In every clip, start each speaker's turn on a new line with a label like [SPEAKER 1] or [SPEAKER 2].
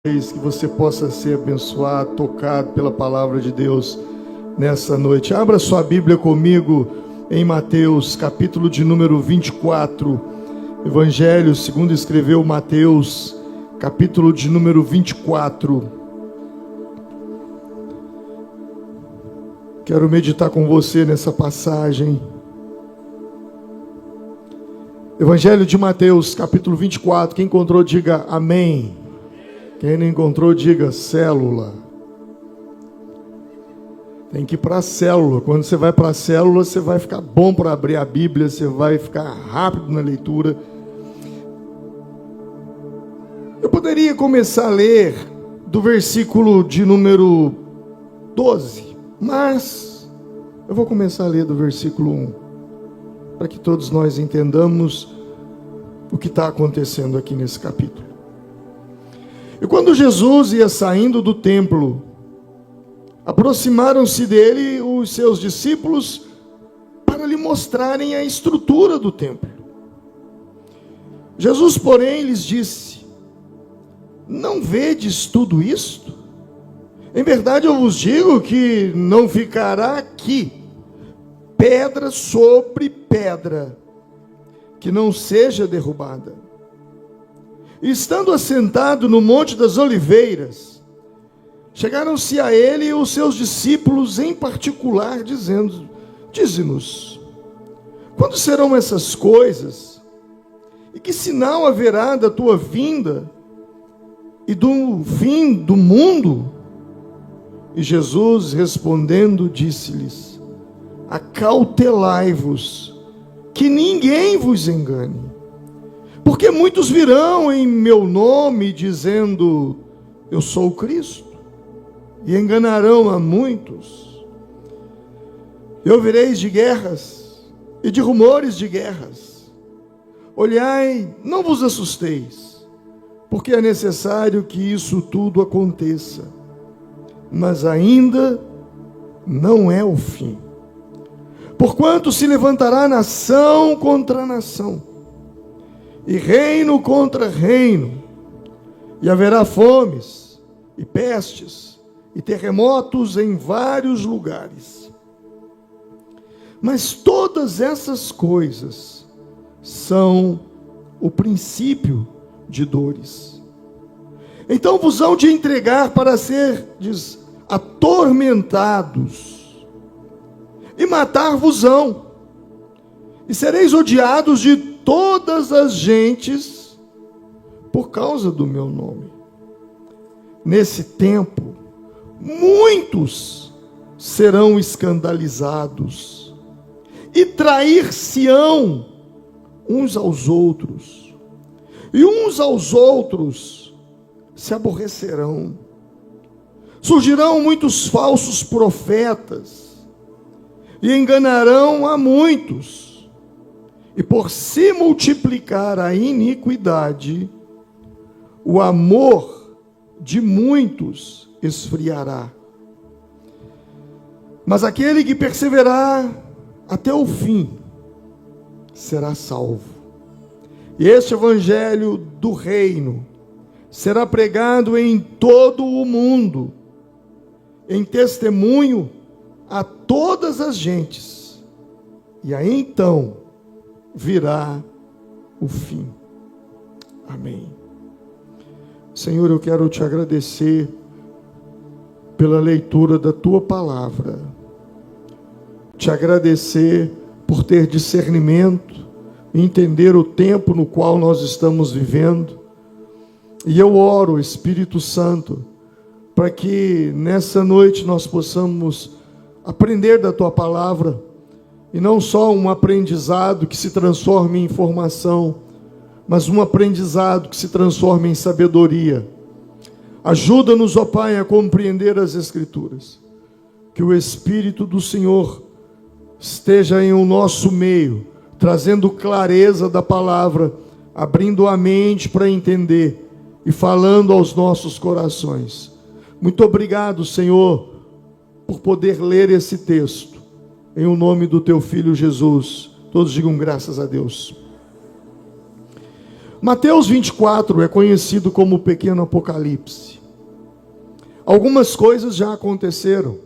[SPEAKER 1] Que você possa ser abençoado, tocado pela palavra de Deus nessa noite. Abra sua Bíblia comigo em Mateus, capítulo de número 24. Evangelho segundo escreveu Mateus, capítulo de número 24. Quero meditar com você nessa passagem. Evangelho de Mateus, capítulo 24. Quem encontrou, diga amém. Quem não encontrou, diga célula. Tem que ir para a célula. Quando você vai para a célula, você vai ficar bom para abrir a Bíblia, você vai ficar rápido na leitura. Eu poderia começar a ler do versículo de número 12, mas eu vou começar a ler do versículo 1, para que todos nós entendamos o que está acontecendo aqui nesse capítulo. E quando Jesus ia saindo do templo, aproximaram-se dele os seus discípulos para lhe mostrarem a estrutura do templo. Jesus, porém, lhes disse: não vedes tudo isto? Em verdade eu vos digo que não ficará aqui pedra sobre pedra que não seja derrubada. E estando assentado no Monte das Oliveiras, chegaram-se a ele os seus discípulos em particular, dizendo: dize-nos, quando serão essas coisas? E que sinal haverá da tua vinda e do fim do mundo? E Jesus, respondendo, disse-lhes: acautelai-vos, que ninguém vos engane. Porque muitos virão em meu nome, dizendo, eu sou o Cristo, e enganarão a muitos. E ouvireis de guerras, e de rumores de guerras. Olhai, não vos assusteis, porque é necessário que isso tudo aconteça, mas ainda não é o fim. Porquanto se levantará nação contra nação, e reino contra reino, e haverá fomes, e pestes, e terremotos em vários lugares. Mas todas essas coisas são o princípio de dores. Então vos hão de entregar para serdes atormentados, e matar-vos-ão, e sereis odiados de todas as gentes por causa do meu nome. Nesse tempo, muitos serão escandalizados e trair-se-ão uns aos outros, e uns aos outros se aborrecerão. Surgirão muitos falsos profetas e enganarão a muitos. E por se multiplicar a iniquidade, o amor de muitos esfriará. Mas aquele que perseverar até o fim será salvo. E este evangelho do reino será pregado em todo o mundo, em testemunho a todas as gentes. E aí então virá o fim. Amém. Senhor, eu quero te agradecer pela leitura da tua palavra, te agradecer por ter discernimento, entender o tempo no qual nós estamos vivendo, e eu oro, Espírito Santo, para que nessa noite nós possamos aprender da tua palavra, e não só um aprendizado que se transforme em informação, mas um aprendizado que se transforme em sabedoria. Ajuda-nos, ó Pai, a compreender as Escrituras. Que o Espírito do Senhor esteja em o nosso meio, trazendo clareza da palavra, abrindo a mente para entender e falando aos nossos corações. Muito obrigado, Senhor, por poder ler esse texto. Em o nome do teu Filho Jesus. Todos digam graças a Deus. Mateus 24 é conhecido como o pequeno Apocalipse. Algumas coisas já aconteceram.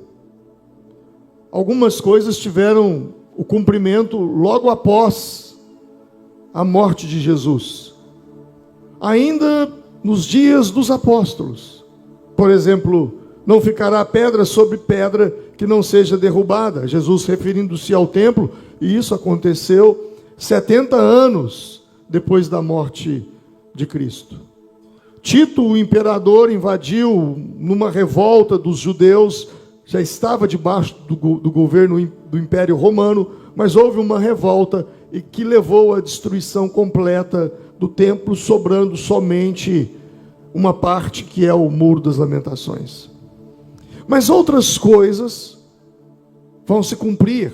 [SPEAKER 1] Algumas coisas tiveram o cumprimento logo após a morte de Jesus. Ainda nos dias dos apóstolos. Por exemplo, não ficará pedra sobre pedra que não seja derrubada. Jesus referindo-se ao templo, e isso aconteceu 70 anos depois da morte de Cristo. Tito, o imperador, invadiu numa revolta dos judeus, já estava debaixo do governo do Império Romano, mas houve uma revolta e que levou à destruição completa do templo, sobrando somente uma parte que é o Muro das Lamentações. Mas outras coisas vão se cumprir.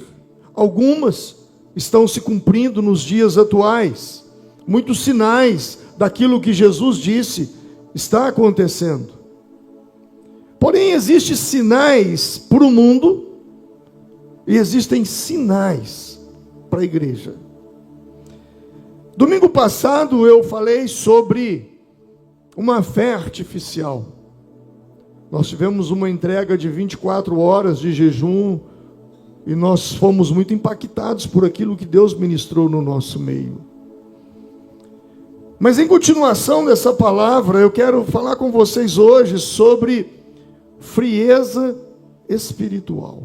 [SPEAKER 1] Algumas estão se cumprindo nos dias atuais. Muitos sinais daquilo que Jesus disse está acontecendo. Porém, existem sinais para o mundo e existem sinais para a igreja. Domingo passado eu falei sobre uma fé artificial. Nós tivemos uma entrega de 24 horas de jejum e nós fomos muito impactados por aquilo que Deus ministrou no nosso meio. Mas em continuação dessa palavra, eu quero falar com vocês hoje sobre frieza espiritual,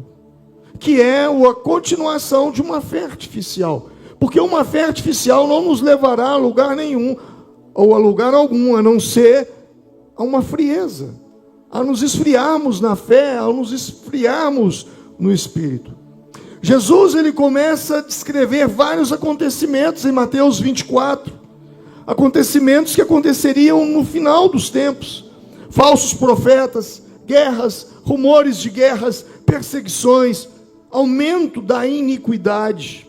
[SPEAKER 1] que é a continuação de uma fé artificial. Porque uma fé artificial não nos levará a lugar nenhum, ou a lugar algum, a não ser a uma frieza, a nos esfriarmos na fé, a nos esfriarmos no Espírito. Jesus, ele começa a descrever vários acontecimentos em Mateus 24, acontecimentos que aconteceriam no final dos tempos, falsos profetas, guerras, rumores de guerras, perseguições, aumento da iniquidade.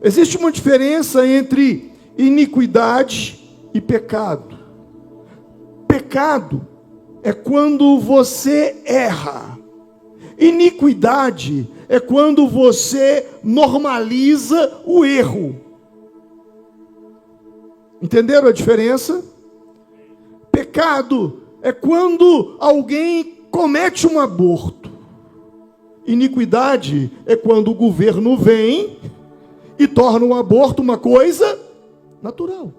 [SPEAKER 1] Existe uma diferença entre iniquidade e pecado. Pecado é quando você erra. Iniquidade é quando você normaliza o erro. Entenderam a diferença? Pecado é quando alguém comete um aborto. Iniquidade é quando o governo vem e torna o aborto uma coisa natural.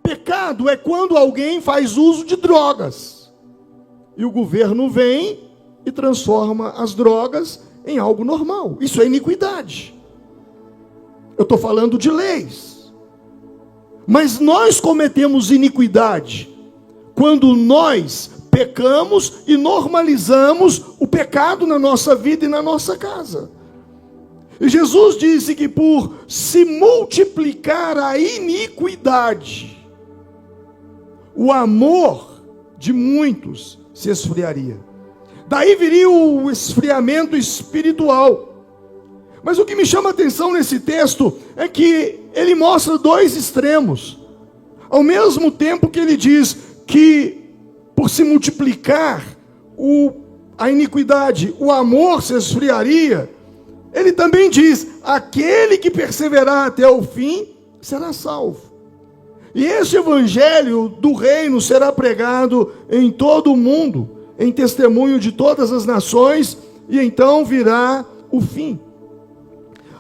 [SPEAKER 1] Pecado é quando alguém faz uso de drogas e o governo vem e transforma as drogas em algo normal. Isso é iniquidade. Eu estou falando de leis. Mas nós cometemos iniquidade quando nós pecamos e normalizamos o pecado na nossa vida e na nossa casa. E Jesus disse que por se multiplicar a iniquidade, o amor de muitos se esfriaria. Daí viria o esfriamento espiritual. Mas o que me chama a atenção nesse texto é que ele mostra dois extremos. Ao mesmo tempo que ele diz que por se multiplicar a iniquidade, o amor se esfriaria, ele também diz: aquele que perseverar até o fim será salvo. E este evangelho do reino será pregado em todo o mundo, em testemunho de todas as nações, e então virá o fim.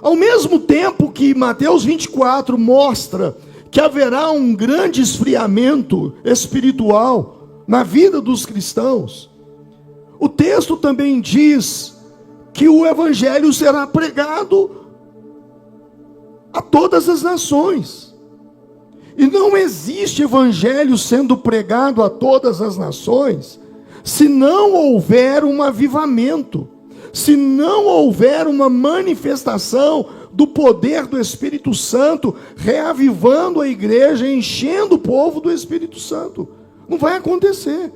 [SPEAKER 1] Ao mesmo tempo que Mateus 24 mostra que haverá um grande esfriamento espiritual na vida dos cristãos, o texto também diz que o evangelho será pregado a todas as nações. E não existe evangelho sendo pregado a todas as nações se não houver um avivamento, se não houver uma manifestação do poder do Espírito Santo, reavivando a igreja, enchendo o povo do Espírito Santo. Não vai acontecer.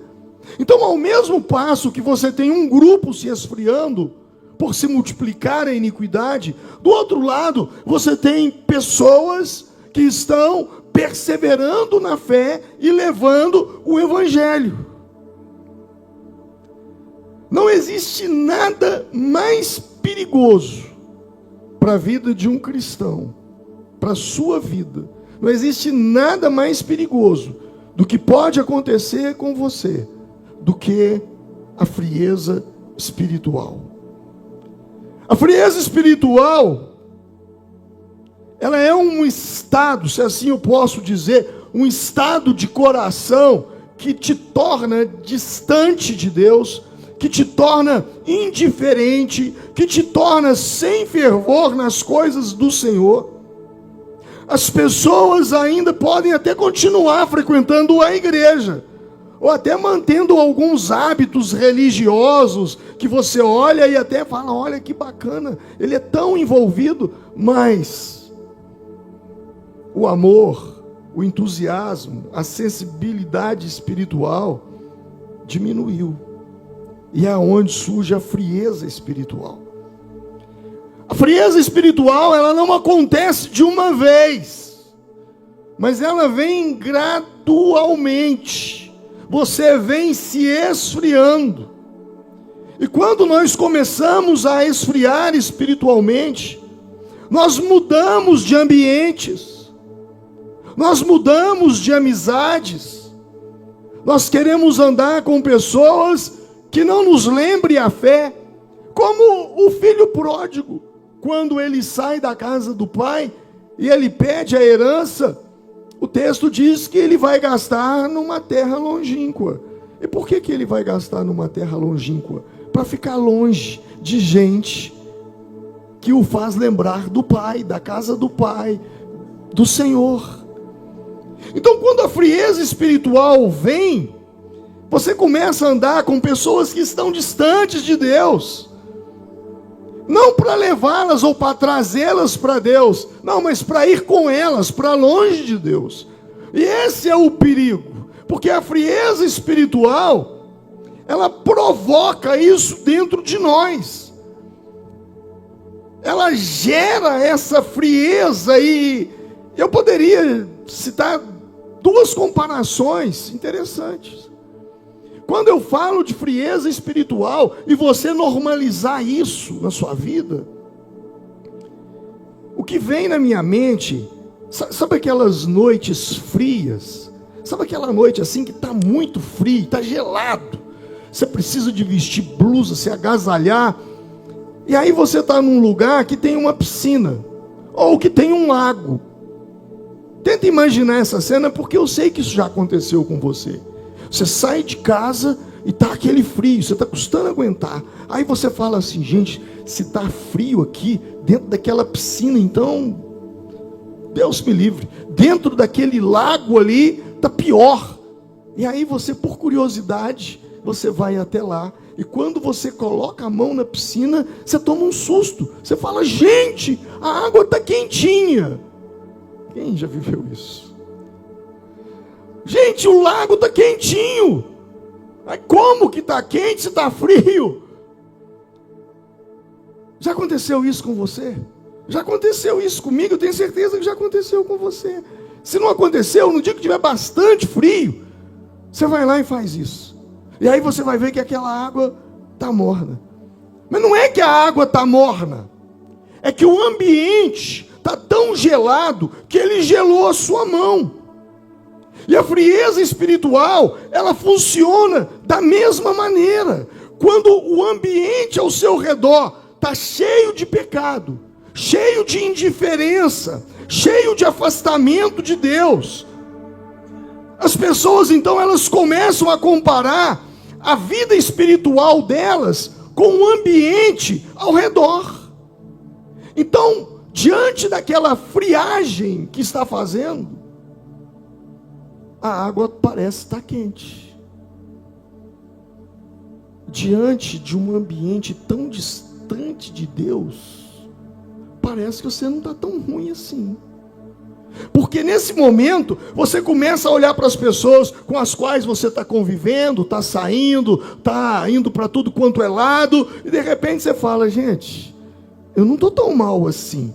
[SPEAKER 1] Então, ao mesmo passo que você tem um grupo se esfriando por se multiplicar a iniquidade, do outro lado, você tem pessoas que estão perseverando na fé e levando o evangelho. Não existe nada mais perigoso para a vida de um cristão, para a sua vida. Não existe nada mais perigoso do que pode acontecer com você do que a frieza espiritual. A frieza espiritual, ela é um estado, se assim eu posso dizer, um estado de coração que te torna distante de Deus, que te torna indiferente, que te torna sem fervor nas coisas do Senhor. As pessoas ainda podem até continuar frequentando a igreja, ou até mantendo alguns hábitos religiosos, que você olha e até fala, olha que bacana, ele é tão envolvido, mas o amor, o entusiasmo, a sensibilidade espiritual diminuiu. E é onde surge a frieza espiritual. A frieza espiritual, ela não acontece de uma vez, mas ela vem gradualmente. Você vem se esfriando. E quando nós começamos a esfriar espiritualmente, nós mudamos de ambientes, nós mudamos de amizades, nós queremos andar com pessoas que não nos lembrem a fé, como o filho pródigo, quando ele sai da casa do pai e ele pede a herança, o texto diz que ele vai gastar numa terra longínqua. E por que ele vai gastar numa terra longínqua? Para ficar longe de gente que o faz lembrar do pai, da casa do pai, do Senhor. Então, quando a frieza espiritual vem, você começa a andar com pessoas que estão distantes de Deus, não para levá-las ou para trazê-las para Deus, não, mas para ir com elas para longe de Deus. E esse é o perigo, porque a frieza espiritual, ela provoca isso dentro de nós, ela gera essa frieza. E eu poderia citar duas comparações interessantes. Quando eu falo de frieza espiritual e você normalizar isso na sua vida, o que vem na minha mente, sabe aquelas noites frias? Sabe aquela noite assim que está muito frio, está gelado, você precisa de vestir blusa, se agasalhar, e aí você está num lugar que tem uma piscina, ou que tem um lago. Tenta imaginar essa cena, porque eu sei que isso já aconteceu com você. Você sai de casa e está aquele frio, você está custando aguentar. Aí você fala assim, gente, se está frio aqui, dentro daquela piscina, então, Deus me livre. Dentro daquele lago ali, está pior. E aí você, por curiosidade, você vai até lá. E quando você coloca a mão na piscina, você toma um susto. Você fala, gente, a água está quentinha. Quem já viveu isso? Gente, o lago está quentinho. Mas como que está quente se está frio? Já aconteceu isso com você? Já aconteceu isso comigo? Eu tenho certeza que já aconteceu com você. Se não aconteceu, no dia que tiver bastante frio, você vai lá e faz isso. E aí você vai ver que aquela água está morna. Mas não é que a água está morna, é que o ambiente está tão gelado que ele gelou a sua mão. E a frieza espiritual, ela funciona da mesma maneira. Quando o ambiente ao seu redor está cheio de pecado, cheio de indiferença, cheio de afastamento de Deus, as pessoas então elas começam a comparar a vida espiritual delas com o ambiente ao redor. Então, diante daquela friagem que está fazendo, a água parece estar quente. Diante de um ambiente tão distante de Deus, parece que você não está tão ruim assim. Porque nesse momento, você começa a olhar para as pessoas com as quais você está convivendo, está saindo, está indo para tudo quanto é lado, e de repente você fala, gente, eu não estou tão mal assim.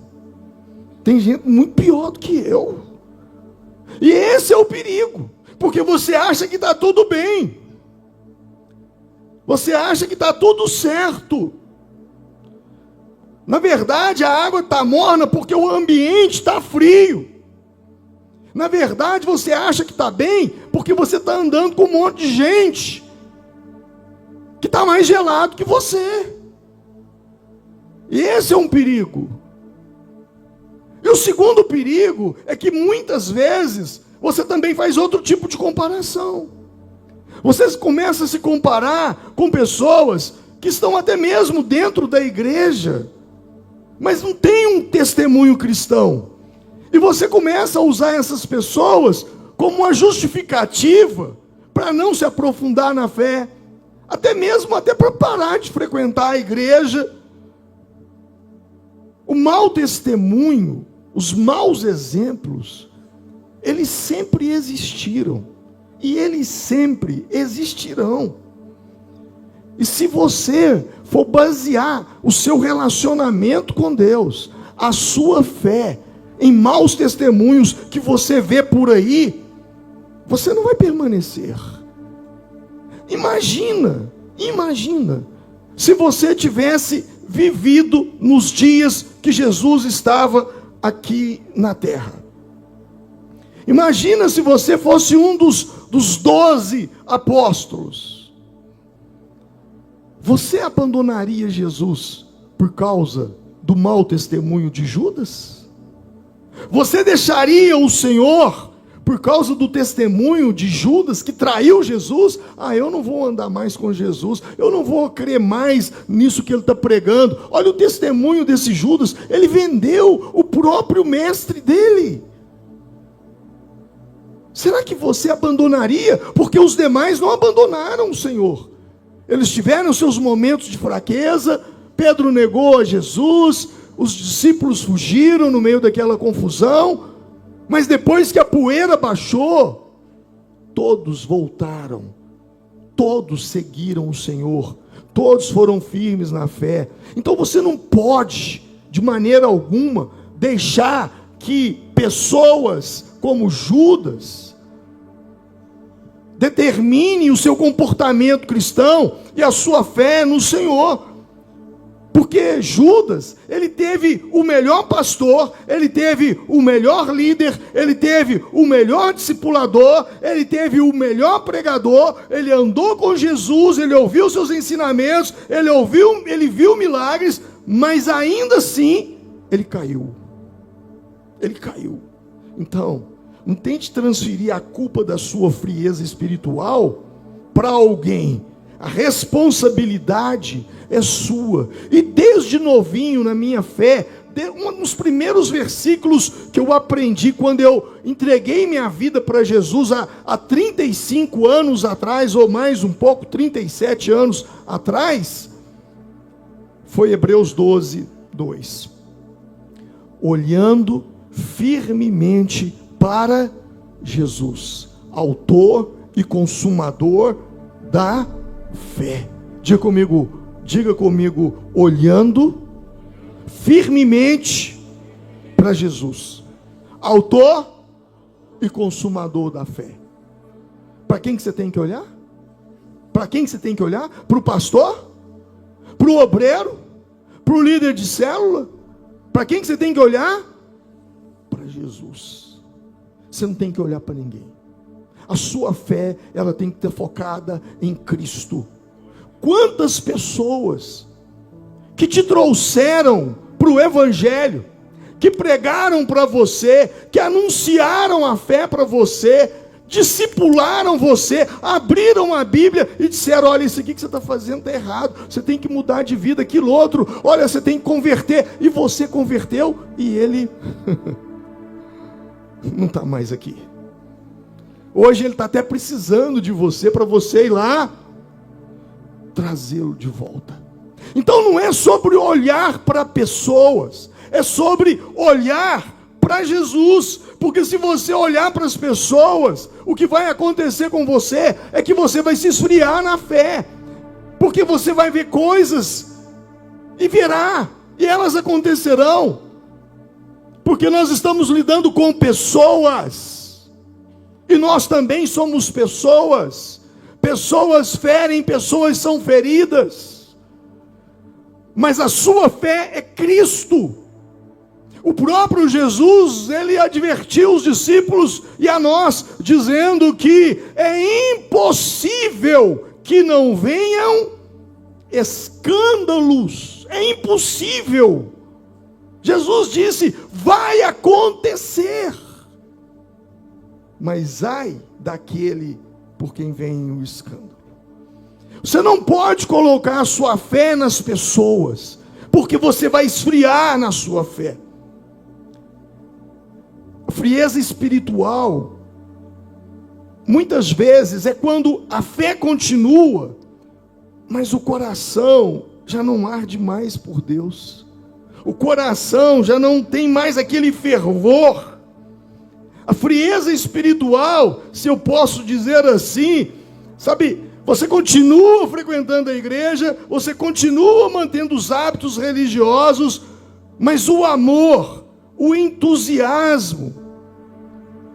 [SPEAKER 1] Tem gente muito pior do que eu. E esse é o perigo, porque você acha que está tudo bem, você acha que está tudo certo. Na verdade, a água está morna porque o ambiente está frio. Na verdade, você acha que está bem porque você está andando com um monte de gente que está mais gelado que você. E esse é um perigo. E o segundo perigo é que muitas vezes você também faz outro tipo de comparação. Você começa a se comparar com pessoas que estão até mesmo dentro da igreja, mas não tem um testemunho cristão. E você começa a usar essas pessoas como uma justificativa para não se aprofundar na fé, até para parar de frequentar a igreja. O mau testemunho, os maus exemplos, eles sempre existiram e eles sempre existirão. E se você for basear o seu relacionamento com Deus, a sua fé, em maus testemunhos que você vê por aí, você não vai permanecer. Imagina, se você tivesse vivido nos dias que Jesus estava aqui na terra. Imagina se você fosse um dos 12 apóstolos. Você abandonaria Jesus por causa do mau testemunho de Judas? Você deixaria o Senhor por causa do testemunho de Judas que traiu Jesus? Eu não vou andar mais com Jesus, eu não vou crer mais nisso que ele está pregando. Olha o testemunho desse Judas, ele vendeu o próprio mestre dele. Será que você abandonaria? Porque os demais não abandonaram o Senhor. Eles tiveram seus momentos de fraqueza. Pedro negou a Jesus, os discípulos fugiram no meio daquela confusão, mas depois que a poeira baixou, todos voltaram, todos seguiram o Senhor, todos foram firmes na fé. Então você não pode, de maneira alguma, deixar que pessoas como Judas determinem o seu comportamento cristão e a sua fé no Senhor. Porque Judas, ele teve o melhor pastor, ele teve o melhor líder, ele teve o melhor discipulador, ele teve o melhor pregador, ele andou com Jesus, ele ouviu seus ensinamentos, ele viu milagres, mas ainda assim, ele caiu. Ele caiu. Então, não tente transferir a culpa da sua frieza espiritual para alguém. A responsabilidade é sua. E desde novinho na minha fé, um dos primeiros versículos que eu aprendi quando eu entreguei minha vida para Jesus há 35 anos atrás, ou mais um pouco, 37 anos atrás, foi Hebreus 12, 2. Olhando firmemente para Jesus, autor e consumador da fé. Diga comigo, olhando firmemente para Jesus, autor e consumador da fé. Para quem que você tem que olhar? Para quem que você tem que olhar? Para o pastor? Para o obreiro? Para o líder de célula? Para quem que você tem que olhar? Para Jesus. Você não tem que olhar para ninguém. A sua fé, ela tem que estar focada em Cristo. Quantas pessoas que te trouxeram para o Evangelho, que pregaram para você, que anunciaram a fé para você, discipularam você, abriram a Bíblia e disseram: olha, isso aqui que você está fazendo está errado, você tem que mudar de vida, aquilo outro, olha, você tem que converter, e você converteu, e ele não está mais aqui. Hoje ele está até precisando de você, para você ir lá trazê-lo de volta. Então não é sobre olhar para pessoas, é sobre olhar para Jesus. Porque se você olhar para as pessoas, o que vai acontecer com você é que você vai se esfriar na fé, porque você vai ver coisas e verá, e elas acontecerão, porque nós estamos lidando com pessoas, e nós também somos pessoas. Pessoas ferem, pessoas são feridas, mas a sua fé é Cristo. O próprio Jesus, ele advertiu os discípulos e a nós, dizendo que é impossível que não venham escândalos. É impossível. Jesus disse, vai acontecer. Mas ai daquele por quem vem o escândalo. Você não pode colocar a sua fé nas pessoas, porque você vai esfriar na sua fé. A frieza espiritual, muitas vezes, é quando a fé continua, mas o coração já não arde mais por Deus. O coração já não tem mais aquele fervor. A frieza espiritual, se eu posso dizer assim, sabe, você continua frequentando a igreja, você continua mantendo os hábitos religiosos, mas o amor, o entusiasmo,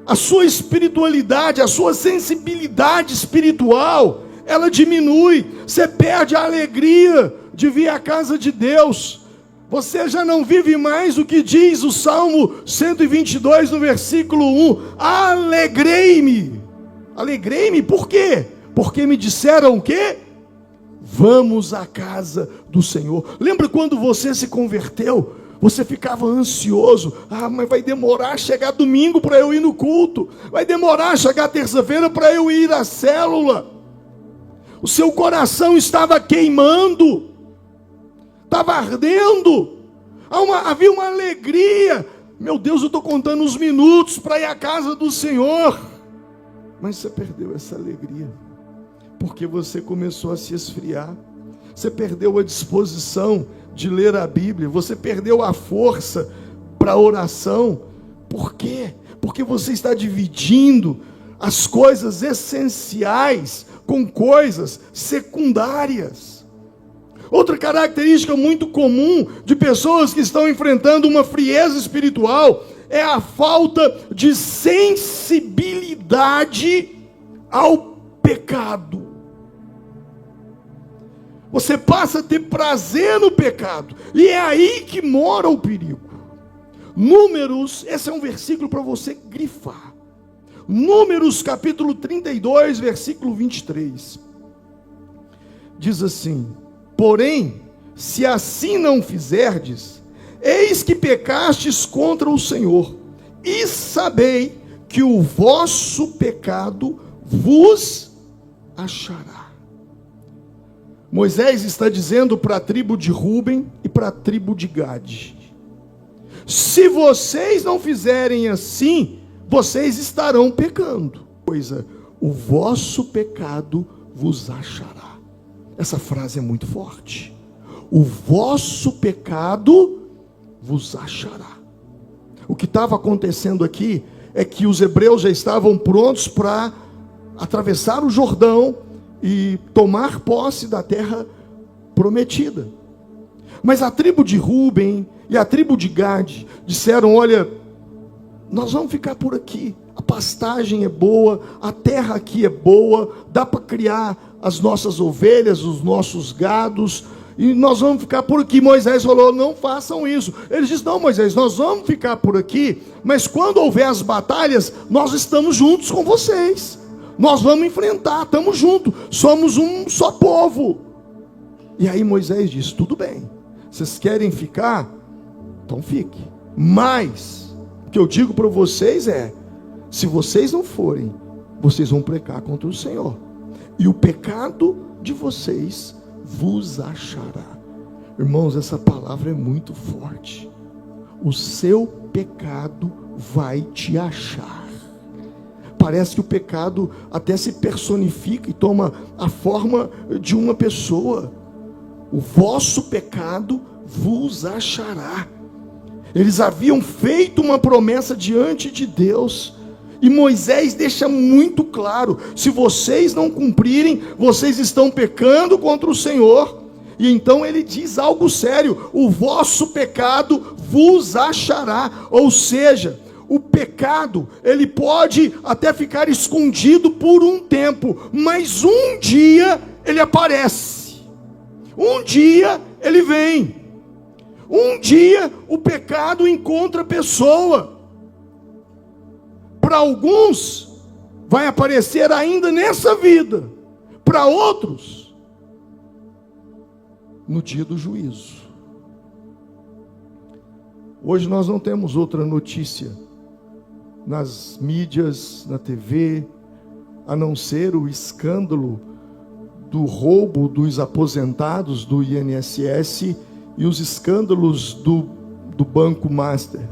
[SPEAKER 1] a sua espiritualidade, a sua sensibilidade espiritual, ela diminui. Você perde a alegria de vir à casa de Deus. Você já não vive mais o que diz o Salmo 122, no versículo 1. Alegrei-me. Alegrei-me, por quê? Porque me disseram o quê? Vamos à casa do Senhor. Lembra quando você se converteu? Você ficava ansioso. Mas vai demorar a chegar domingo para eu ir no culto. Vai demorar a chegar terça-feira para eu ir à célula. O seu coração estava queimando. Estava ardendo. Havia uma alegria. Meu Deus, eu estou contando os minutos para ir à casa do Senhor. Mas você perdeu essa alegria, porque você começou a se esfriar. Você perdeu a disposição de ler a Bíblia. Você perdeu a força para a oração. Por quê? Porque você está dividindo as coisas essenciais com coisas secundárias. Outra característica muito comum de pessoas que estão enfrentando uma frieza espiritual é a falta de sensibilidade ao pecado. Você passa a ter prazer no pecado, e é aí que mora o perigo. Números, esse é um versículo para você grifar. Números capítulo 32, versículo 23. Diz assim: porém, se assim não fizerdes, eis que pecastes contra o Senhor, e sabei que o vosso pecado vos achará. Moisés está dizendo para a tribo de Ruben e para a tribo de Gade: se vocês não fizerem assim, vocês estarão pecando. O vosso pecado vos achará. Essa frase é muito forte. O vosso pecado vos achará. O que estava acontecendo aqui é que os hebreus já estavam prontos para atravessar o Jordão e tomar posse da terra prometida. Mas a tribo de Ruben e a tribo de Gade disseram: olha, nós vamos ficar por aqui, a pastagem é boa, a terra aqui é boa, dá para criar as nossas ovelhas, os nossos gados, e nós vamos ficar por aqui. Moisés falou: não façam isso. Eles disseram: não, Moisés, nós vamos ficar por aqui, mas quando houver as batalhas, nós estamos juntos com vocês, nós vamos enfrentar, estamos juntos, somos um só povo. E aí Moisés disse: tudo bem, vocês querem ficar? Então fique, mas o que eu digo para vocês é: se vocês não forem, vocês vão pecar contra o Senhor, e o pecado de vocês vos achará. Irmãos, essa palavra é muito forte. O seu pecado vai te achar. Parece que o pecado até se personifica e toma a forma de uma pessoa. O vosso pecado vos achará. Eles haviam feito uma promessa diante de Deus, e Moisés deixa muito claro: se vocês não cumprirem, vocês estão pecando contra o Senhor. E então ele diz algo sério: o vosso pecado vos achará. Ou seja, o pecado, ele pode até ficar escondido por um tempo, mas um dia ele aparece, um dia ele vem. Um dia o pecado encontra a pessoa. Para alguns, vai aparecer ainda nessa vida. Para outros, no dia do juízo. Hoje nós não temos outra notícia nas mídias, na TV, a não ser o escândalo do roubo dos aposentados do INSS e os escândalos do Banco Master.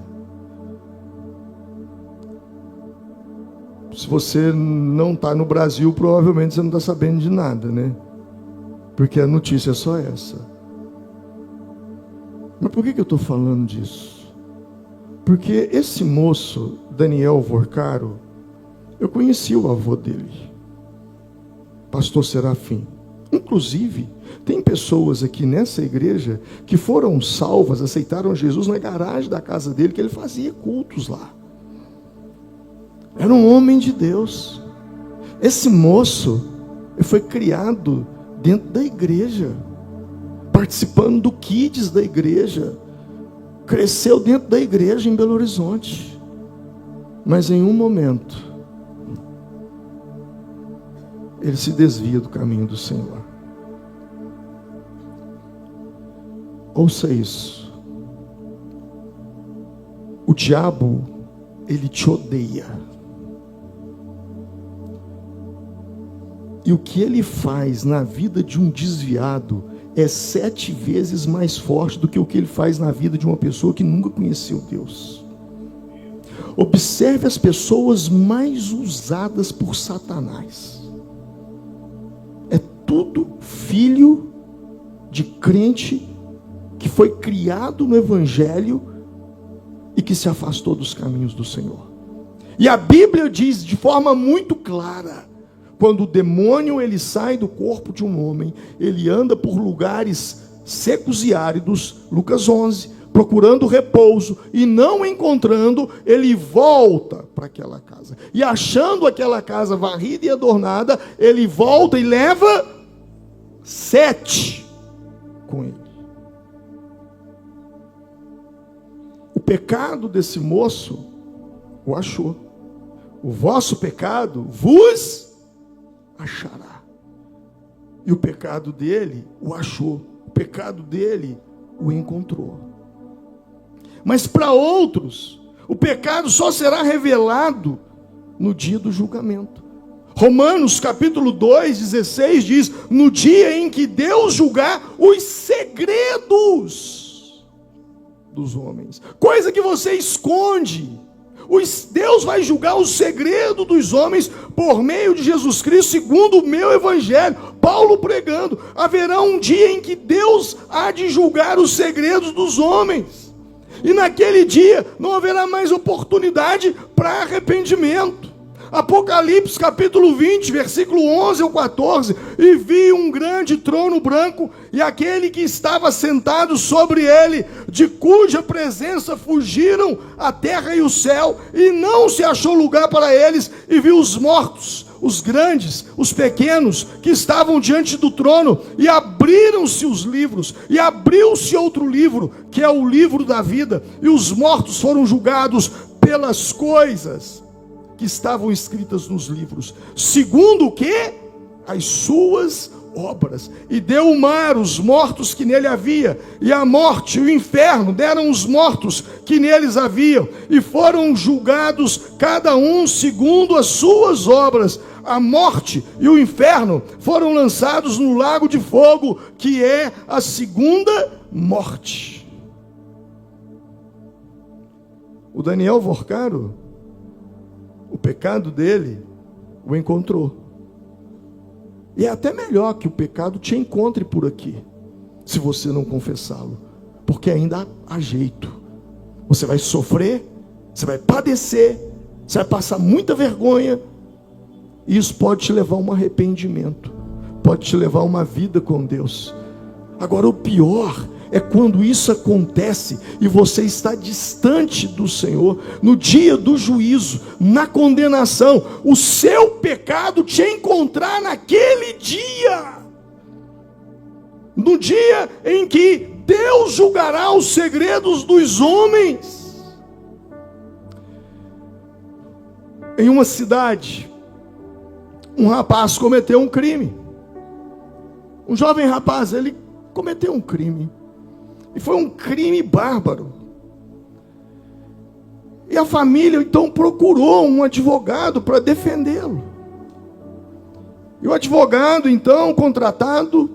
[SPEAKER 1] Se você não está no Brasil, provavelmente você não está sabendo de nada, né? Porque a notícia é só essa. Mas por que eu estou falando disso? Porque esse moço, Daniel Vorcaro, eu conheci o avô dele, pastor Serafim. Inclusive, tem pessoas aqui nessa igreja que foram salvas, aceitaram Jesus na garagem da casa dele, que ele fazia cultos lá. Era um homem de Deus. Esse moço foi criado dentro da igreja, participando do Kids da igreja, cresceu dentro da igreja em Belo Horizonte. Mas em um momento, ele se desvia do caminho do Senhor. Ouça isso. O diabo, ele te odeia. E o que ele faz na vida de um desviado é 7 vezes mais forte do que o que ele faz na vida de uma pessoa que nunca conheceu Deus. Observe as pessoas mais usadas por Satanás. É tudo filho de crente que foi criado no Evangelho e que se afastou dos caminhos do Senhor. E a Bíblia diz de forma muito clara: quando o demônio ele sai do corpo de um homem, ele anda por lugares secos e áridos, Lucas 11, procurando repouso, e não encontrando, ele volta para aquela casa. E achando aquela casa varrida e adornada, ele volta e leva 7 com ele. O pecado desse moço o achou. O vosso pecado vos achará. E o pecado dele o achou. O pecado dele o encontrou. Mas para outros, o pecado só será revelado no dia do julgamento. Romanos capítulo 2, 16 diz: no dia em que Deus julgar os segredos dos homens, coisa que você esconde, Deus vai julgar o segredo dos homens por meio de Jesus Cristo, segundo o meu evangelho. Paulo pregando: haverá um dia em que Deus há de julgar os segredos dos homens, e naquele dia não haverá mais oportunidade para arrependimento. Apocalipse capítulo 20, versículo 11 ao 14: e vi um grande trono branco, e aquele que estava sentado sobre ele, de cuja presença fugiram a terra e o céu, e não se achou lugar para eles. E vi os mortos, os grandes, os pequenos, que estavam diante do trono, e abriram-se os livros, e abriu-se outro livro, que é o livro da vida, e os mortos foram julgados pelas coisas que estavam escritas nos livros, segundo o que? As suas obras. E deu o mar os mortos que nele havia, e a morte e o inferno deram os mortos que neles haviam, e foram julgados cada um segundo as suas obras. A morte e o inferno foram lançados no lago de fogo, que é a segunda morte. O Daniel Vorcaro, o pecado dele o encontrou. E é até melhor que o pecado te encontre por aqui, se você não confessá-lo, porque ainda há jeito. Você vai sofrer, você vai padecer, você vai passar muita vergonha, e isso pode te levar a um arrependimento, pode te levar a uma vida com Deus. Agora, o pior é quando isso acontece e você está distante do Senhor. No dia do juízo, na condenação, o seu pecado te encontrar naquele dia, no dia em que Deus julgará os segredos dos homens. Em uma cidade, um rapaz cometeu um crime. Um jovem rapaz, ele cometeu um crime. E foi um crime bárbaro. E a família então procurou um advogado para defendê-lo. E o advogado então contratado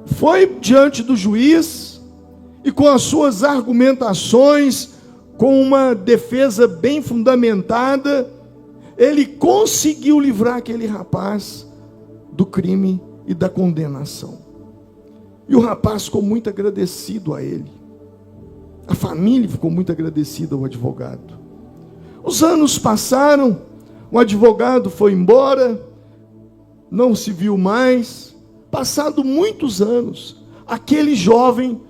[SPEAKER 1] foi diante do juiz e com as suas argumentações, com uma defesa bem fundamentada, ele conseguiu livrar aquele rapaz do crime e da condenação. E o rapaz ficou muito agradecido a ele. A família ficou muito agradecida ao advogado. Os anos passaram, o advogado foi embora, não se viu mais. Passado muitos anos, aquele jovem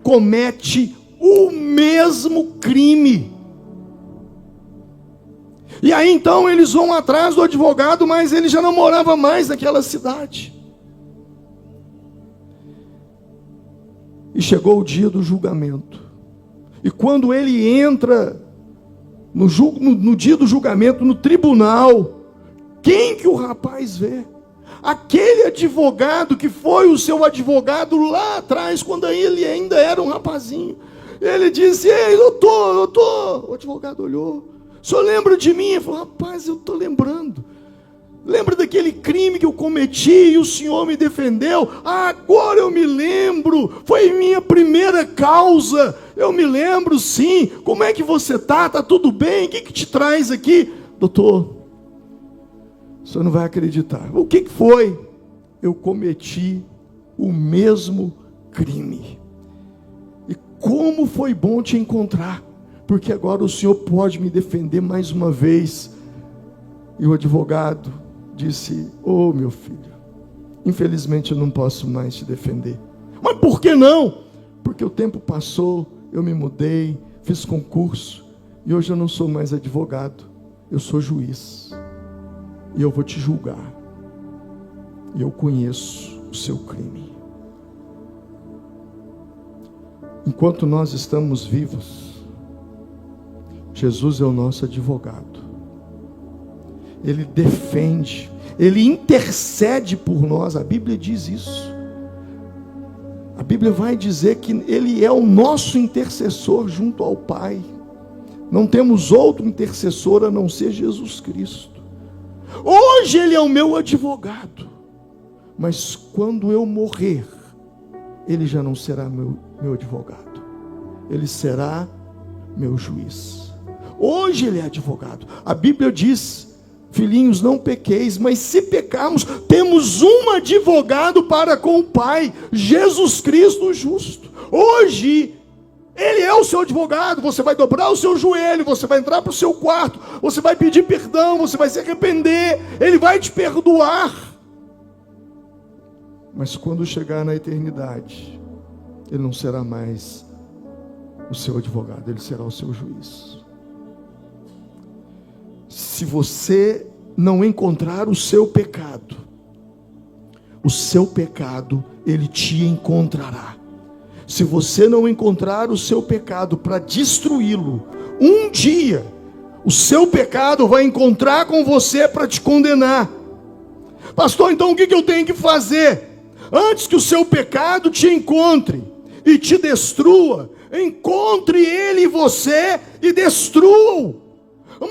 [SPEAKER 1] comete o mesmo crime. E aí então eles vão atrás do advogado, mas ele já não morava mais naquela cidade. E chegou o dia do julgamento. E quando ele entra no dia do julgamento, no tribunal, quem que o rapaz vê? Aquele advogado que foi o seu advogado lá atrás, quando ele ainda era um rapazinho. Ele disse: ei, doutor. O advogado olhou: o senhor lembra de mim? Ele falou: rapaz, eu estou lembrando. Lembra daquele crime que eu cometi e o senhor me defendeu? Agora eu me lembro, foi minha primeira causa. Eu me lembro, sim. Como é que você está? Está tudo bem? O que te traz aqui? Doutor, o senhor não vai acreditar. O que foi? Eu cometi o mesmo crime. E como foi bom te encontrar, porque agora o senhor pode me defender mais uma vez. E o advogado disse: oh, meu filho, infelizmente eu não posso mais te defender. Mas por que não? Porque o tempo passou, eu me mudei, fiz concurso, e hoje eu não sou mais advogado, eu sou juiz. E eu vou te julgar. E eu conheço o seu crime. Enquanto nós estamos vivos, Jesus é o nosso advogado. Ele defende, Ele intercede por nós. A Bíblia diz isso. A Bíblia vai dizer que Ele é o nosso intercessor junto ao Pai. Não temos outro intercessor a não ser Jesus Cristo. Hoje Ele é o meu advogado, mas quando eu morrer, Ele já não será meu advogado. Ele será meu juiz. Hoje Ele é advogado. A Bíblia diz: filhinhos, não pequeis, mas se pecarmos, temos um advogado para com o Pai, Jesus Cristo o justo. Hoje, Ele é o seu advogado. Você vai dobrar o seu joelho, você vai entrar para o seu quarto, você vai pedir perdão, você vai se arrepender, Ele vai te perdoar. Mas quando chegar na eternidade, Ele não será mais o seu advogado, Ele será o seu juiz. Se você não encontrar o seu pecado, Ele te encontrará. Se você não encontrar o seu pecado para destruí-lo, um dia o seu pecado vai encontrar com você para te condenar. Pastor, então o que eu tenho que fazer? Antes que o seu pecado te encontre e te destrua, encontre ele em você e destrua-o.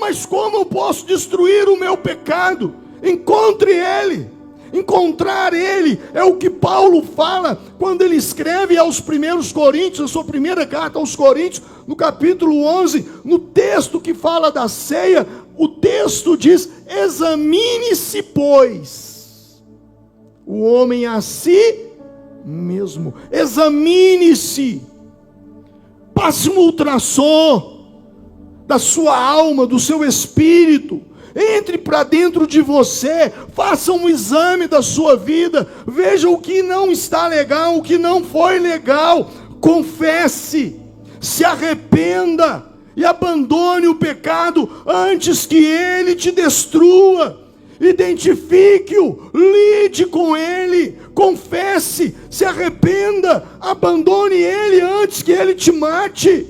[SPEAKER 1] Mas como eu posso destruir o meu pecado? Encontre ele. Encontrar ele é o que Paulo fala quando ele escreve aos primeiros Coríntios, a sua primeira carta aos Coríntios, no capítulo 11, no texto que fala da ceia. O texto diz: examine-se, pois, o homem a si mesmo. Examine-se. Passe um ultrassom da sua alma, do seu espírito. Entre para dentro de você, faça um exame da sua vida, veja o que não está legal, o que não foi legal, confesse, se arrependa e abandone o pecado antes que ele te destrua. identifique-o, lide com ele, confesse, se arrependa, abandone ele antes que ele te mate.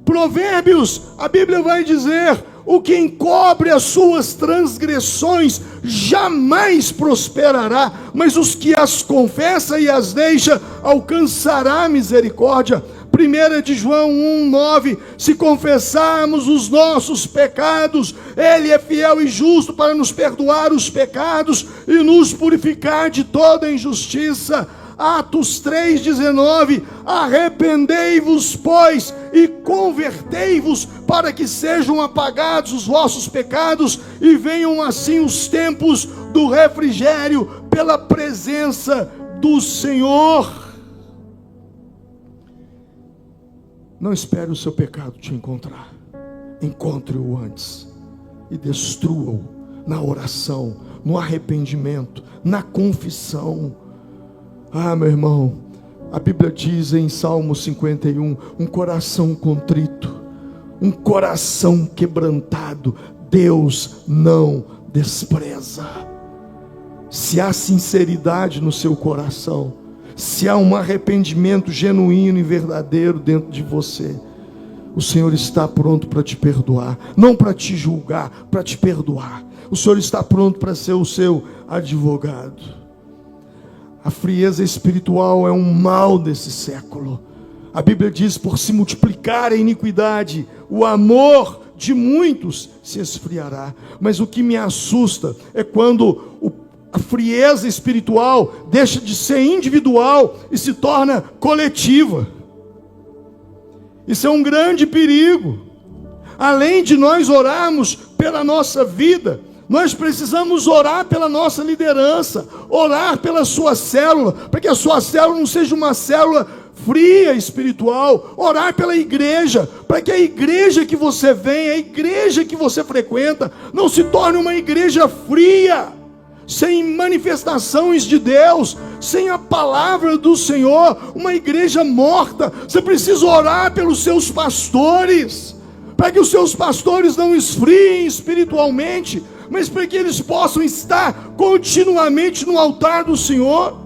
[SPEAKER 1] Provérbios, a Bíblia vai dizer: o que encobre as suas transgressões jamais prosperará, mas os que as confessa e as deixa alcançará misericórdia. 1 de João 1,9: se confessarmos os nossos pecados, Ele é fiel e justo para nos perdoar os pecados e nos purificar de toda injustiça. Atos 3,19: arrependei-vos, pois, e convertei-vos, para que sejam apagados os vossos pecados, e venham assim os tempos do refrigério pela presença do Senhor. Não espere o seu pecado te encontrar. Encontre-o antes e destrua-o na oração, no arrependimento, na confissão. Ah, meu irmão, a Bíblia diz em Salmo 51, um coração contrito, um coração quebrantado, Deus não despreza. Se há sinceridade no seu coração, se há um arrependimento genuíno e verdadeiro dentro de você, o Senhor está pronto para te perdoar, não para te julgar, para te perdoar. O Senhor está pronto para ser o seu advogado. A frieza espiritual é um mal desse século. A Bíblia diz: por se multiplicar a iniquidade, o amor de muitos se esfriará. Mas o que me assusta é quando a frieza espiritual deixa de ser individual e se torna coletiva. Isso é um grande perigo. Além de nós orarmos pela nossa vida, nós precisamos orar pela nossa liderança, orar pela sua célula, para que a sua célula não seja uma célula fria espiritual, orar pela igreja, para que a igreja que você vem, a igreja que você frequenta, não se torne uma igreja fria, sem manifestações de Deus, sem a palavra do Senhor, uma igreja morta. Você precisa orar pelos seus pastores, para que os seus pastores não esfriem espiritualmente, mas para que eles possam estar continuamente no altar do Senhor.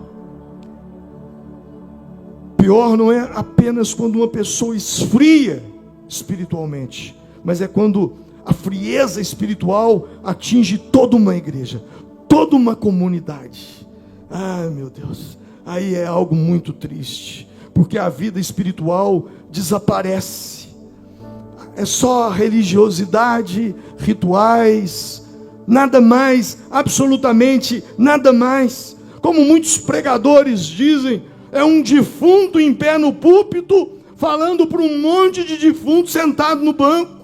[SPEAKER 1] Pior não é apenas quando uma pessoa esfria espiritualmente, mas é quando a frieza espiritual atinge toda uma igreja, toda uma comunidade. Ah, meu Deus, aí é algo muito triste, porque a vida espiritual desaparece. É só religiosidade, rituais, nada mais, absolutamente nada mais. Como muitos pregadores dizem, é um defunto em pé no púlpito, falando para um monte de defuntos sentado no banco.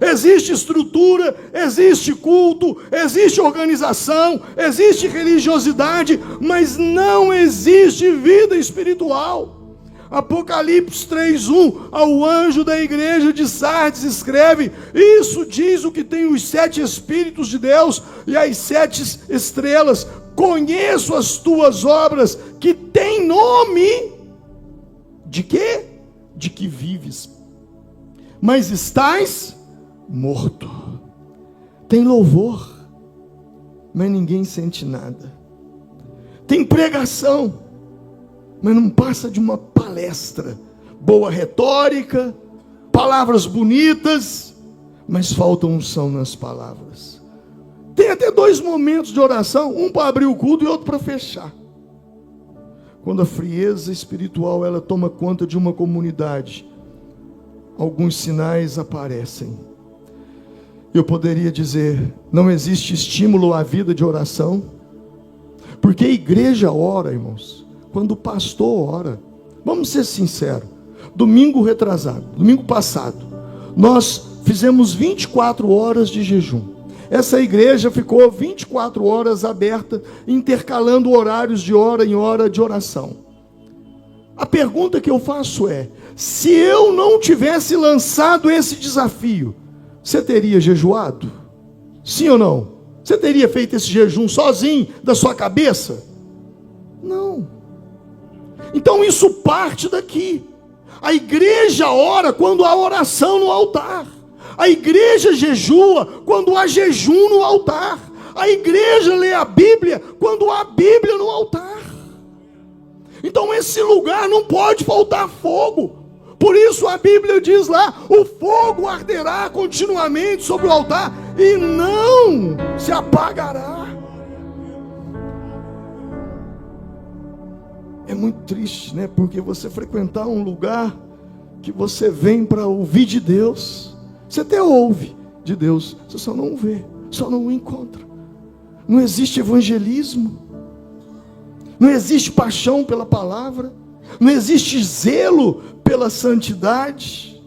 [SPEAKER 1] Existe estrutura, existe culto, existe organização, existe religiosidade, mas não existe vida espiritual. Apocalipse 3:1, ao anjo da igreja de Sardes escreve: isso diz o que tem os 7 Espíritos de Deus e as 7 estrelas. Conheço as tuas obras, que tem nome de quê? De que vives, mas estás morto. Tem louvor, mas ninguém sente nada. Tem pregação, mas não passa de uma palestra. Boa retórica, palavras bonitas, mas falta unção nas palavras. Tem até 2 momentos de oração, um para abrir o culto e outro para fechar. Quando a frieza espiritual ela toma conta de uma comunidade, alguns sinais aparecem. Eu poderia dizer, não existe estímulo à vida de oração, porque a igreja ora, irmãos, quando o pastor ora. Vamos ser sinceros, domingo passado, nós fizemos 24 horas de jejum. Essa igreja ficou 24 horas aberta, intercalando horários de hora em hora de oração. A pergunta que eu faço é, se eu não tivesse lançado esse desafio, você teria jejuado? Sim ou não? Você teria feito esse jejum sozinho, da sua cabeça? Não. Então isso parte daqui. A igreja ora quando há oração no altar. A igreja jejua quando há jejum no altar. A igreja lê a Bíblia quando há Bíblia no altar. Então esse lugar não pode faltar fogo. Por isso a Bíblia diz lá: o fogo arderá continuamente sobre o altar e não se apagará. É muito triste, né? Porque você frequentar um lugar que você vem para ouvir de Deus, você até ouve de Deus, você só não vê, só não o encontra. Não existe evangelismo, não existe paixão pela palavra, não existe zelo pela santidade,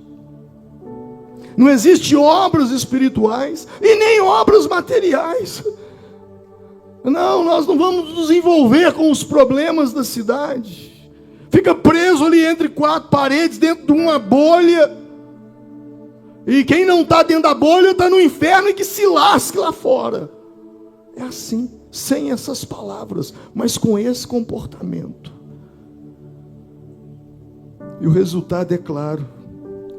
[SPEAKER 1] não existe obras espirituais e nem obras materiais. Não, nós não vamos nos envolver com os problemas da cidade. Fica preso ali entre quatro paredes, dentro de uma bolha. E quem não está dentro da bolha está no inferno e que se lasque lá fora. É assim, sem essas palavras, mas com esse comportamento. E o resultado é claro: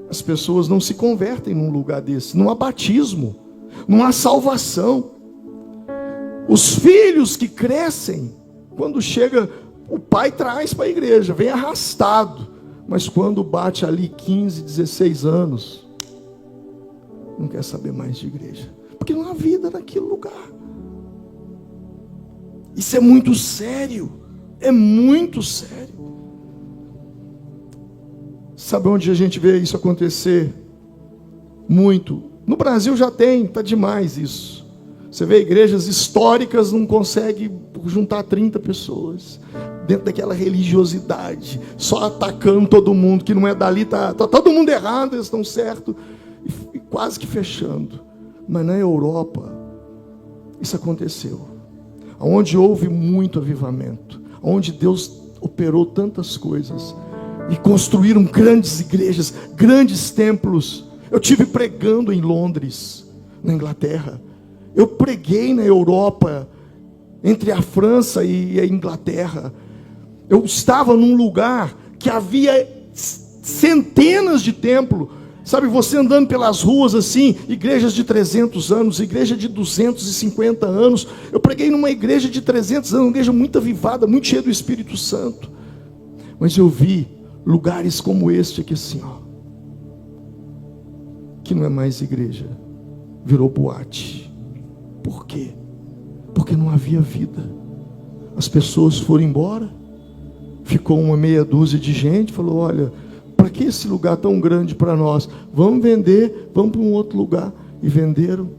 [SPEAKER 1] as pessoas não se convertem num lugar desse, não há batismo, não há salvação. Os filhos que crescem, quando chega, o pai traz para a igreja, vem arrastado, mas quando bate ali 15, 16 anos, não quer saber mais de igreja, porque não há vida naquele lugar. Isso é muito sério, é muito sério. Sabe onde a gente vê isso acontecer? Muito. No Brasil já tem, está demais isso. Você vê igrejas históricas, não consegue juntar 30 pessoas. Dentro daquela religiosidade, só atacando todo mundo, que não é dali, está todo mundo errado, eles estão certos. E quase que fechando. Mas na Europa, isso aconteceu. Onde houve muito avivamento, onde Deus operou tantas coisas, e construíram grandes igrejas, grandes templos. Eu tive pregando em Londres, na Inglaterra. Eu preguei na Europa, entre a França e a Inglaterra. Eu estava num lugar que havia centenas de templos. Sabe, você andando pelas ruas assim, igrejas de 300 anos, igreja de 250 anos. Eu preguei numa igreja de 300 anos, uma igreja muito avivada, muito cheia do Espírito Santo. Mas eu vi lugares como este aqui assim, ó, que não é mais igreja, virou boate. Por quê? Porque não havia vida. As pessoas foram embora, ficou uma meia dúzia de gente, falou: olha, para que esse lugar tão grande para nós? Vamos vender, vamos para um outro lugar. E venderam.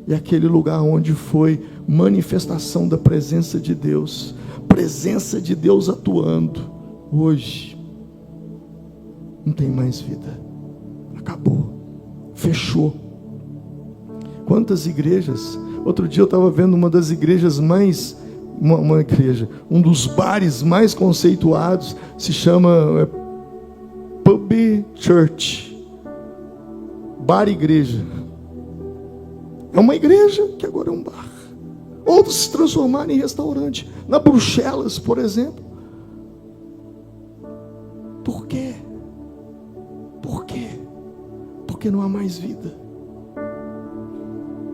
[SPEAKER 1] E aquele lugar onde foi manifestação da presença de Deus, presença de Deus atuando, hoje não tem mais vida. Acabou, fechou. Quantas igrejas? Outro dia eu estava vendo uma das igrejas mais, uma igreja, um dos bares mais conceituados, se chama Pub Church, bar igreja. É uma igreja que agora é um bar. Outros se transformaram em restaurante. Na Bruxelas, por exemplo. Por quê? Por quê? Porque não há mais vida.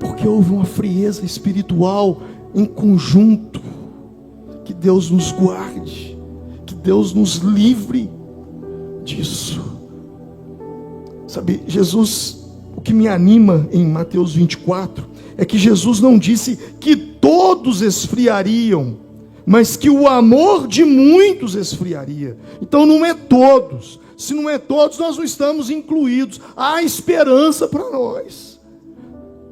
[SPEAKER 1] Porque houve uma frieza espiritual em conjunto. Que Deus nos guarde, que Deus nos livre disso. Sabe, Jesus, o que me anima em Mateus 24 é que Jesus não disse que todos esfriariam, mas que o amor de muitos esfriaria. Então não é todos. Se não é todos, nós não estamos incluídos. Há esperança para nós.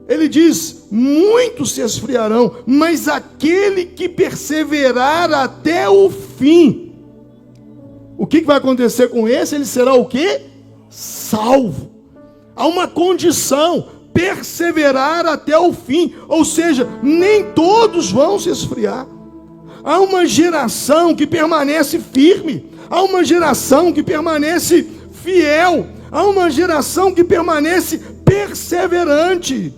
[SPEAKER 1] Ele diz: muitos se esfriarão, mas aquele que perseverar até o fim, o que vai acontecer com esse? Ele será o quê? Salvo. Há uma condição: perseverar até o fim. Ou seja, nem todos vão se esfriar. Há uma geração que permanece firme. Há uma geração que permanece fiel. Há uma geração que permanece perseverante.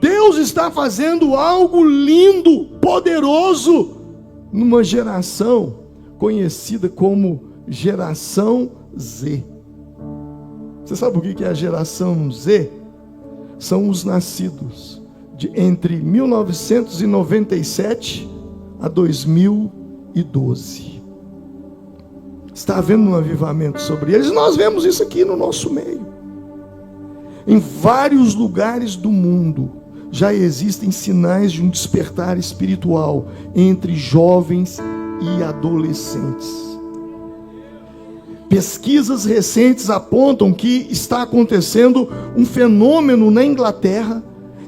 [SPEAKER 1] Deus está fazendo algo lindo, poderoso, numa geração conhecida como geração Z. Você sabe o que é a geração Z? São os nascidos entre 1997 a 2012. Está havendo um avivamento sobre eles. Nós vemos isso aqui no nosso meio. Em vários lugares do mundo já existem sinais de um despertar espiritual entre jovens e adolescentes. Pesquisas recentes apontam que está acontecendo um fenômeno na Inglaterra,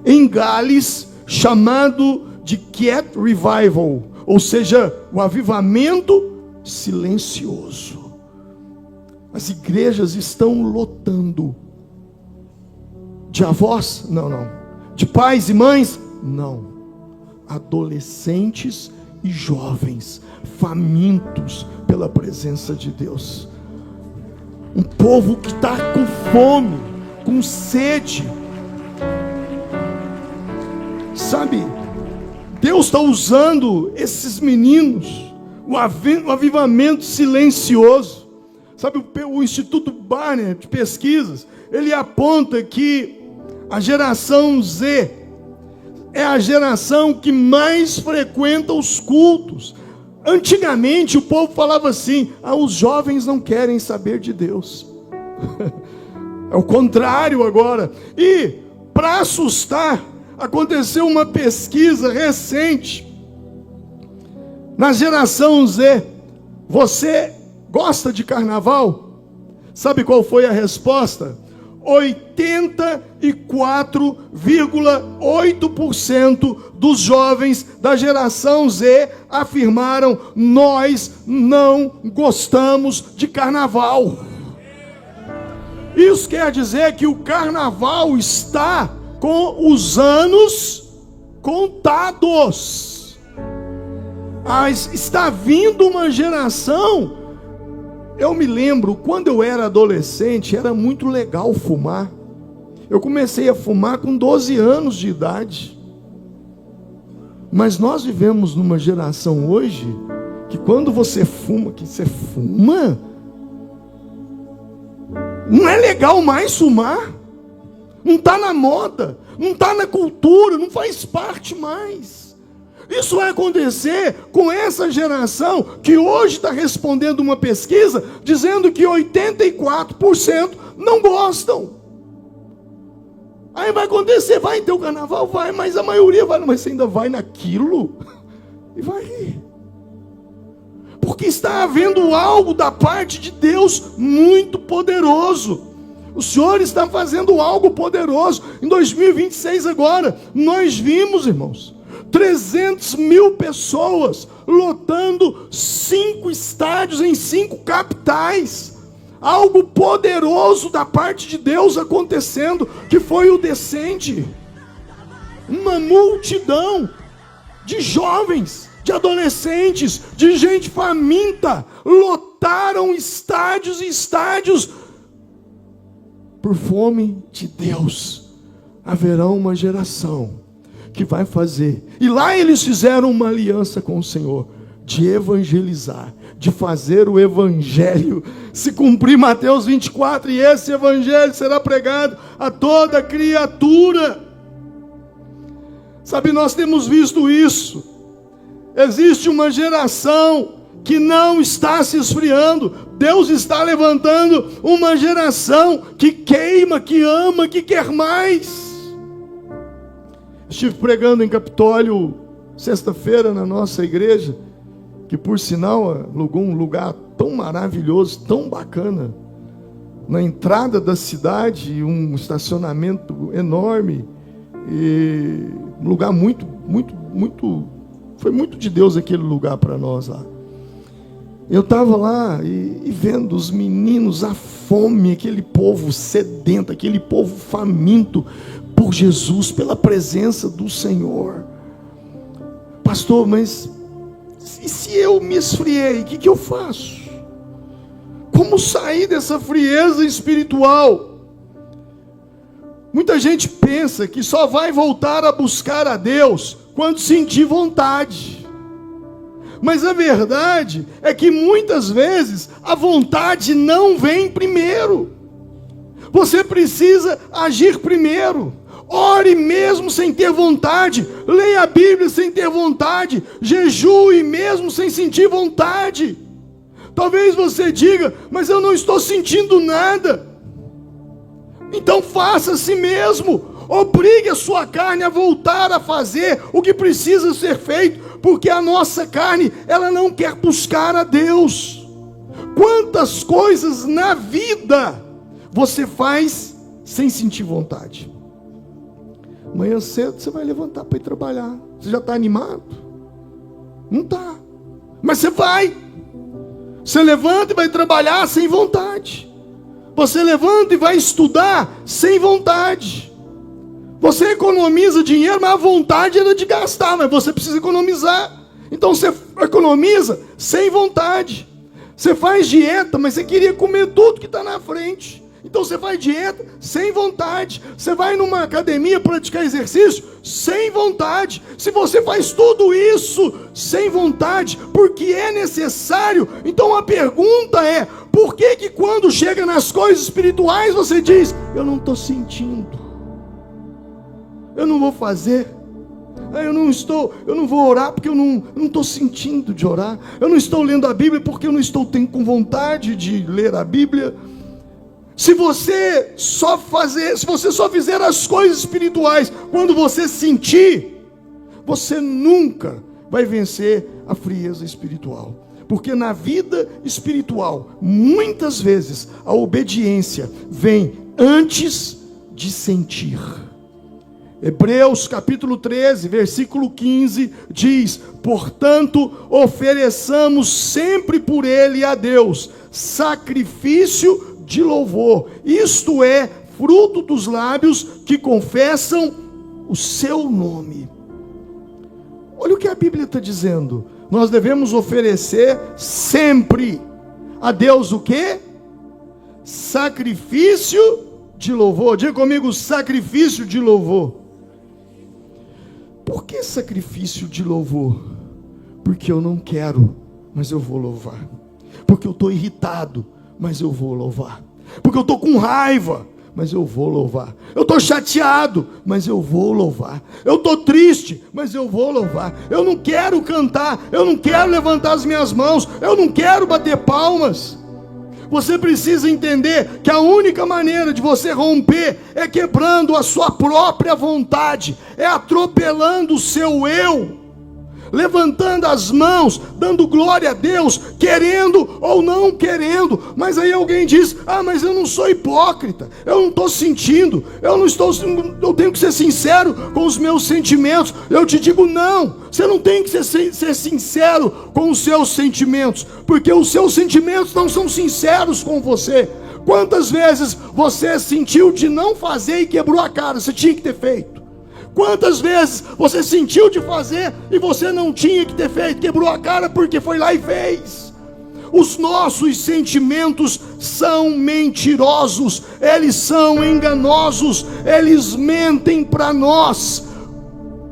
[SPEAKER 1] em Gales, chamado de Quiet Revival, ou seja, o avivamento silencioso. As igrejas estão lotando. De avós? Não. De pais e mães? Não. Adolescentes e jovens, famintos pela presença de Deus. Um povo que está com fome, com sede. Sabe, Deus está usando esses meninos, o avivamento silencioso. Sabe, o Instituto Barner de pesquisas, ele aponta que a geração Z é a geração que mais frequenta os cultos. Antigamente o povo falava assim: os jovens não querem saber de Deus. É o contrário agora. E para assustar, aconteceu uma pesquisa recente na geração Z. Você gosta de carnaval? Sabe qual foi a resposta? 84,8% dos jovens da geração Z afirmaram: nós não gostamos de carnaval. Isso quer dizer que o carnaval está com os anos contados. Está vindo uma geração. Eu me lembro, quando eu era adolescente, era muito legal fumar. Eu comecei a fumar com 12 anos de idade. Mas nós vivemos numa geração hoje, que quando você fuma, não é legal mais fumar. Não está na moda, não está na cultura, não faz parte mais. Isso vai acontecer com essa geração que hoje está respondendo uma pesquisa dizendo que 84% não gostam. Aí vai acontecer, vai ter o carnaval? Vai, mas a maioria vai, mas você ainda vai naquilo? E vai. Porque está havendo algo da parte de Deus muito poderoso. O Senhor está fazendo algo poderoso. Em 2026 agora, nós vimos, irmãos, 300 mil pessoas lotando 5 estádios em 5 capitais. Algo poderoso da parte de Deus acontecendo, que foi o Descende. Uma multidão de jovens, de adolescentes, de gente faminta, lotaram estádios e estádios. Por fome de Deus, haverá uma geração que vai fazer. E lá eles fizeram uma aliança com o Senhor, de evangelizar, de fazer o evangelho se cumprir. Mateus 24, e esse evangelho será pregado a toda criatura. Sabe, nós temos visto isso. Existe uma geração que não está se esfriando. Deus está levantando uma geração que queima, que ama, que quer mais. Estive pregando em Capitólio sexta-feira na nossa igreja, que por sinal alugou um lugar tão maravilhoso, tão bacana, na entrada da cidade, um estacionamento enorme, e um lugar foi muito de Deus aquele lugar para nós lá. Eu estava lá e vendo os meninos, a fome, aquele povo sedento, aquele povo faminto por Jesus, pela presença do Senhor. Pastor, mas e se eu me esfriei, o que eu faço? Como sair dessa frieza espiritual? Muita gente pensa que só vai voltar a buscar a Deus quando sentir vontade. Mas a verdade é que muitas vezes a vontade não vem primeiro. Você precisa agir primeiro. Ore mesmo sem ter vontade. Leia a Bíblia sem ter vontade. Jejue mesmo sem sentir vontade. Talvez você diga, mas eu não estou sentindo nada. Então faça a si mesmo. Obrigue a sua carne a voltar a fazer o que precisa ser feito, porque a nossa carne, ela não quer buscar a Deus. Quantas coisas na vida você faz sem sentir vontade? Amanhã cedo você vai levantar para ir trabalhar. Você já está animado? Não está. Mas você vai. Você levanta e vai trabalhar sem vontade. Você levanta e vai estudar sem vontade. Você economiza dinheiro, mas a vontade era de gastar, mas você precisa economizar. Então você economiza sem vontade. Você faz dieta, mas você queria comer tudo que está na frente. Então você faz dieta sem vontade. Você vai numa academia praticar exercício sem vontade. Se você faz tudo isso sem vontade, porque é necessário, então a pergunta é: por que quando chega nas coisas espirituais você diz, eu não estou sentindo, eu não vou fazer, eu não vou orar porque eu não estou sentindo de orar, eu não estou lendo a Bíblia porque eu não estou tendo com vontade de ler a Bíblia. Se você só fizer as coisas espirituais quando você sentir, você nunca vai vencer a frieza espiritual. Porque na vida espiritual, muitas vezes, a obediência vem antes de sentir. Hebreus capítulo 13, versículo 15, diz: portanto, ofereçamos sempre por ele a Deus sacrifício de louvor, isto é, fruto dos lábios que confessam o seu nome. Olha o que a Bíblia está dizendo. Nós devemos oferecer sempre a Deus o quê? Sacrifício de louvor. Diga comigo, sacrifício de louvor. Por que sacrifício de louvor? Porque eu não quero, mas eu vou louvar. Porque eu estou irritado, mas eu vou louvar. Porque eu estou com raiva, mas eu vou louvar. Eu estou chateado, mas eu vou louvar. Eu estou triste, mas eu vou louvar. Eu não quero cantar, eu não quero levantar as minhas mãos, eu não quero bater palmas. Você precisa entender que a única maneira de você romper é quebrando a sua própria vontade, é atropelando o seu eu, levantando as mãos, dando glória a Deus, querendo ou não querendo. Mas aí alguém diz, mas eu não sou hipócrita, eu não estou sentindo, eu tenho que ser sincero com os meus sentimentos. Eu te digo, não, você não tem que ser sincero com os seus sentimentos, porque os seus sentimentos não são sinceros com você. Quantas vezes você sentiu de não fazer e quebrou a cara? Você tinha que ter feito. Quantas vezes você sentiu de fazer e você não tinha que ter feito, quebrou a cara porque foi lá e fez? Os nossos sentimentos são mentirosos, eles são enganosos, eles mentem para nós.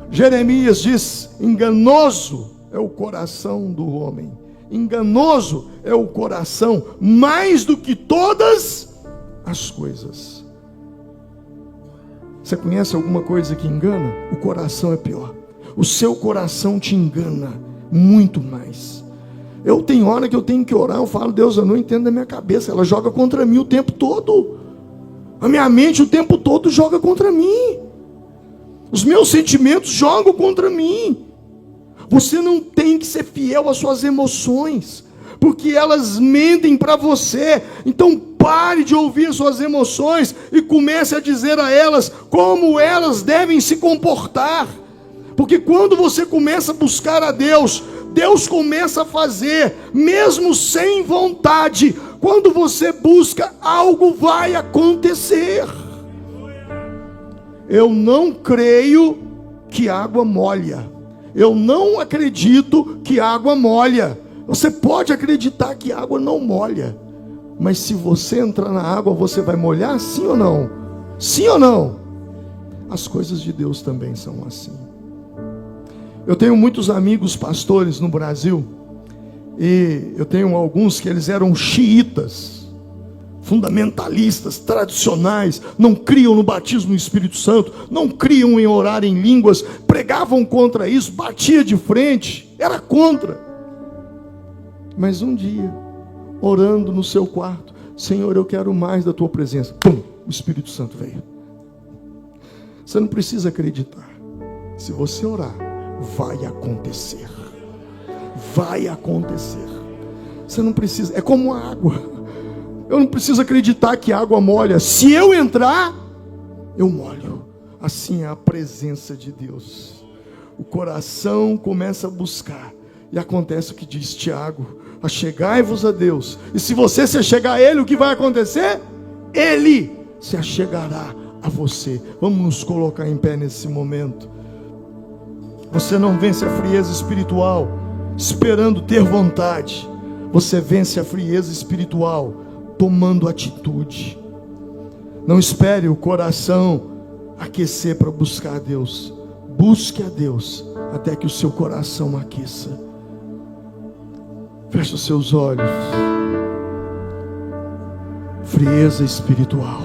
[SPEAKER 1] Jeremias diz, enganoso é o coração do homem, enganoso é o coração mais do que todas as coisas. Você conhece alguma coisa que engana? O coração é pior. O seu coração te engana muito mais. Eu tenho hora que eu tenho que orar, eu falo, Deus, eu não entendo da minha cabeça, ela joga contra mim o tempo todo. A minha mente o tempo todo joga contra mim. Os meus sentimentos jogam contra mim. Você não tem que ser fiel às suas emoções, porque elas mentem para você. Então pare de ouvir suas emoções e comece a dizer a elas como elas devem se comportar. Porque quando você começa a buscar a Deus, Deus começa a fazer, mesmo sem vontade. Quando você busca, algo vai acontecer. Eu não creio que água molha. Eu não acredito que água molha. Você pode acreditar que água não molha, mas se você entrar na água, você vai molhar, sim ou não? Sim ou não? As coisas de Deus também são assim. Eu tenho muitos amigos pastores no Brasil, e eu tenho alguns que eles eram xiitas, fundamentalistas, tradicionais, não criam no batismo no Espírito Santo, não criam em orar em línguas, pregavam contra isso, batia de frente, era contra. Mas um dia, orando no seu quarto, Senhor, eu quero mais da tua presença. Pum, o Espírito Santo veio. Você não precisa acreditar. Se você orar, vai acontecer. Vai acontecer. Você não precisa, é como a água. Eu não preciso acreditar que a água molha. Se eu entrar, eu molho. Assim é a presença de Deus. O coração começa a buscar. E acontece o que diz Tiago: achegai-vos a Deus. E se você se achegar a Ele, o que vai acontecer? Ele se achegará a você. Vamos nos colocar em pé nesse momento. Você não vence a frieza espiritual esperando ter vontade. Você vence a frieza espiritual tomando atitude. Não espere o coração aquecer para buscar a Deus. Busque a Deus até que o seu coração aqueça. Feche os seus olhos. Frieza espiritual.